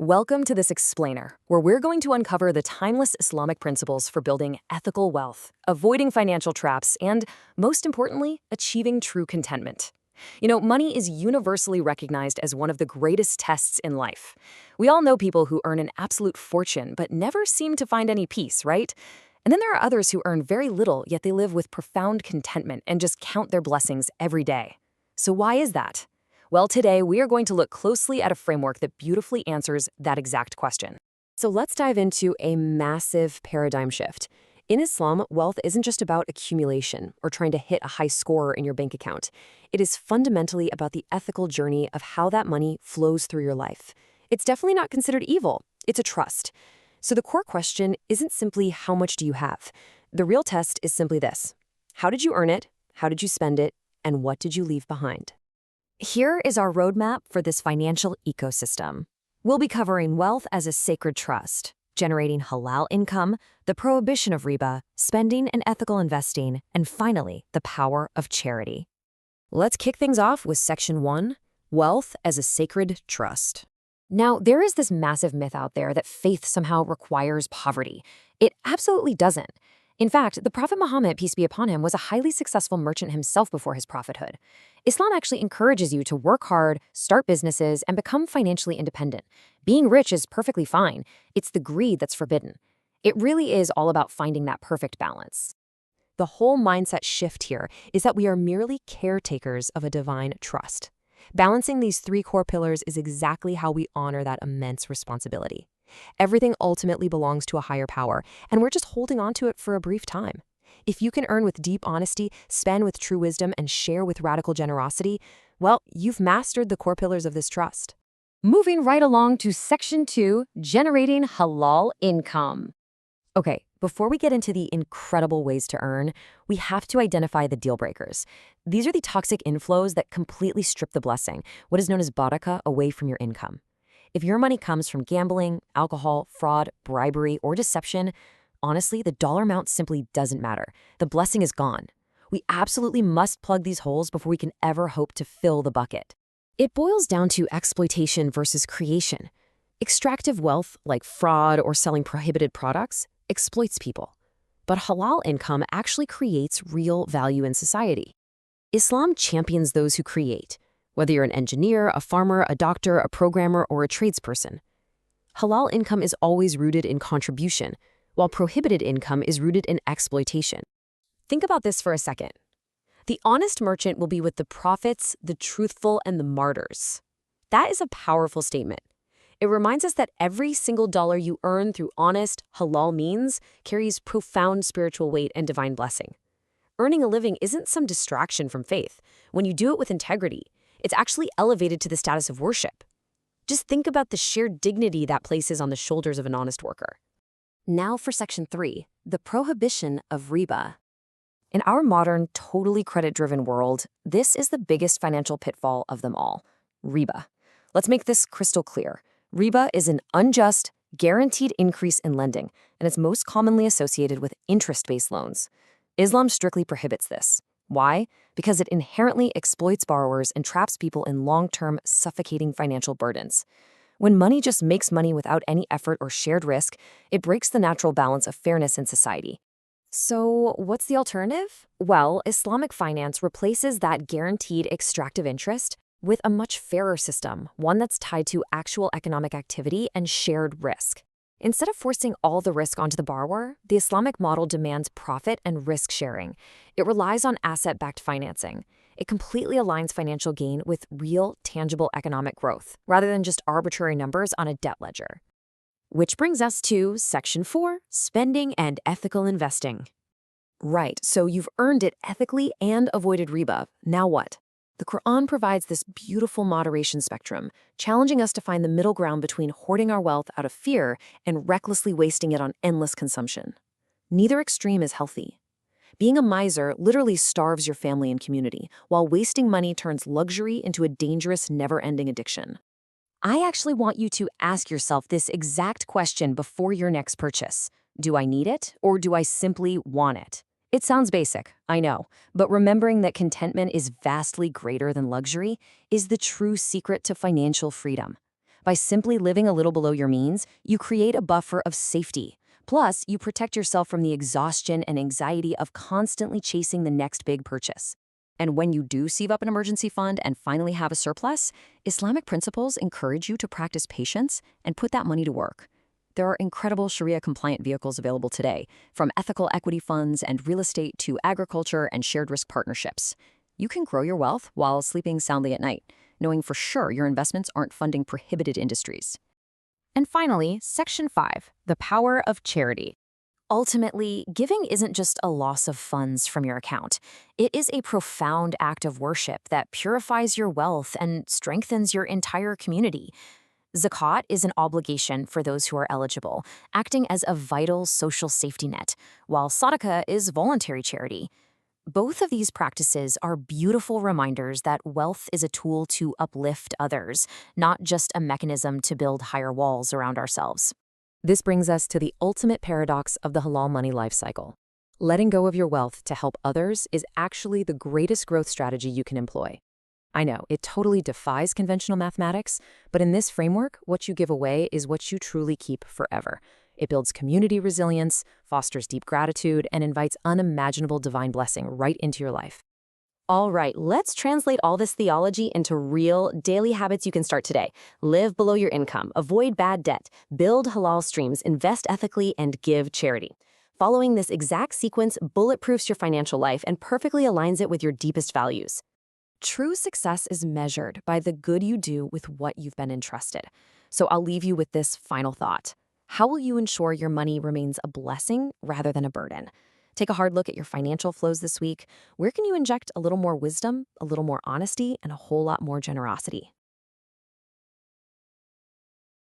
Welcome to this explainer, where we're going to uncover the timeless Islamic principles for building ethical wealth, avoiding financial traps, and, most importantly, achieving true contentment. Money is universally recognized as one of the greatest tests in life. We all know people who earn an absolute fortune but never seem to find any peace, right? And then there are others who earn very little, yet they live with profound contentment and just count their blessings every day. So why is that? Well, today we are going to look closely at a framework that beautifully answers that exact question. So let's dive into a massive paradigm shift. In Islam, wealth isn't just about accumulation or trying to hit a high score in your bank account. It is fundamentally about the ethical journey of how that money flows through your life. It's definitely not considered evil. It's a trust. So the core question isn't simply how much do you have? The real test is simply this: how did you earn it? How did you spend it? And what did you leave behind? Here is our roadmap for this financial ecosystem. We'll be covering wealth as a sacred trust, generating halal income, the prohibition of riba, spending and ethical investing, and finally, the power of charity. Let's kick things off with Section 1, Wealth as a Sacred Trust. Now, there is this massive myth out there that faith somehow requires poverty. It absolutely doesn't. In fact, the Prophet Muhammad, peace be upon him, was a highly successful merchant himself before his prophethood. Islam actually encourages you to work hard, start businesses, and become financially independent. Being rich is perfectly fine. It's the greed that's forbidden. It really is all about finding that perfect balance. The whole mindset shift here is that we are merely caretakers of a divine trust. Balancing these three core pillars is exactly how we honor that immense responsibility. Everything ultimately belongs to a higher power, and we're just holding on to it for a brief time. If you can earn with deep honesty, spend with true wisdom, and share with radical generosity, well, you've mastered the core pillars of this trust. Moving right along to Section 2, Generating Halal Income. Okay, before we get into the incredible ways to earn, we have to identify the deal breakers. These are the toxic inflows that completely strip the blessing, what is known as barakah, away from your income. If your money comes from gambling, alcohol, fraud, bribery, or deception, honestly, the dollar amount simply doesn't matter. The blessing is gone. We absolutely must plug these holes before we can ever hope to fill the bucket. It boils down to exploitation versus creation. Extractive wealth, like fraud or selling prohibited products, exploits people. But halal income actually creates real value in society. Islam champions those who create, whether you're an engineer, a farmer, a doctor, a programmer, or a tradesperson. Halal income is always rooted in contribution, while prohibited income is rooted in exploitation. Think about this for a second. The honest merchant will be with the prophets, the truthful, and the martyrs. That is a powerful statement. It reminds us that every single dollar you earn through honest, halal means carries profound spiritual weight and divine blessing. Earning a living isn't some distraction from faith. When you do it with integrity, it's actually elevated to the status of worship. Just think about the sheer dignity that places on the shoulders of an honest worker. Now for Section 3, the prohibition of riba. In our modern, totally credit-driven world, this is the biggest financial pitfall of them all: riba. Let's make this crystal clear. Riba is an unjust, guaranteed increase in lending, and it's most commonly associated with interest-based loans. Islam strictly prohibits this. Why? Because it inherently exploits borrowers and traps people in long-term, suffocating financial burdens. When money just makes money without any effort or shared risk, it breaks the natural balance of fairness in society. So, what's the alternative? Well, Islamic finance replaces that guaranteed extractive interest with a much fairer system, one that's tied to actual economic activity and shared risk. Instead of forcing all the risk onto the borrower, the Islamic model demands profit and risk sharing. It relies on asset-backed financing. It completely aligns financial gain with real, tangible economic growth, rather than just arbitrary numbers on a debt ledger. Which brings us to Section 4, Spending and Ethical Investing. Right, so you've earned it ethically and avoided riba. Now what? The Quran provides this beautiful moderation spectrum, challenging us to find the middle ground between hoarding our wealth out of fear and recklessly wasting it on endless consumption. Neither extreme is healthy. Being a miser literally starves your family and community, while wasting money turns luxury into a dangerous, never-ending addiction. I actually want you to ask yourself this exact question before your next purchase. Do I need it, or do I simply want it? It sounds basic, I know, but remembering that contentment is vastly greater than luxury is the true secret to financial freedom. By simply living a little below your means, you create a buffer of safety. Plus, you protect yourself from the exhaustion and anxiety of constantly chasing the next big purchase. And when you do save up an emergency fund and finally have a surplus, Islamic principles encourage you to practice patience and put that money to work. There are incredible Sharia-compliant vehicles available today, from ethical equity funds and real estate to agriculture and shared risk partnerships. You can grow your wealth while sleeping soundly at night, knowing for sure your investments aren't funding prohibited industries. And finally, Section 5, the power of charity. Ultimately, giving isn't just a loss of funds from your account. It is a profound act of worship that purifies your wealth and strengthens your entire community. Zakat is an obligation for those who are eligible, acting as a vital social safety net, while sadaqah is voluntary charity. Both of these practices are beautiful reminders that wealth is a tool to uplift others, not just a mechanism to build higher walls around ourselves. This brings us to the ultimate paradox of the halal money life cycle. Letting go of your wealth to help others is actually the greatest growth strategy you can employ. I know, it totally defies conventional mathematics, but in this framework, what you give away is what you truly keep forever. It builds community resilience, fosters deep gratitude, and invites unimaginable divine blessing right into your life. All right, let's translate all this theology into real daily habits you can start today. Live below your income, avoid bad debt, build halal streams, invest ethically, and give charity. Following this exact sequence bulletproofs your financial life and perfectly aligns it with your deepest values. True success is measured by the good you do with what you've been entrusted. So I'll leave you with this final thought. How will you ensure your money remains a blessing rather than a burden? Take a hard look at your financial flows this week. Where can you inject a little more wisdom, a little more honesty, and a whole lot more generosity?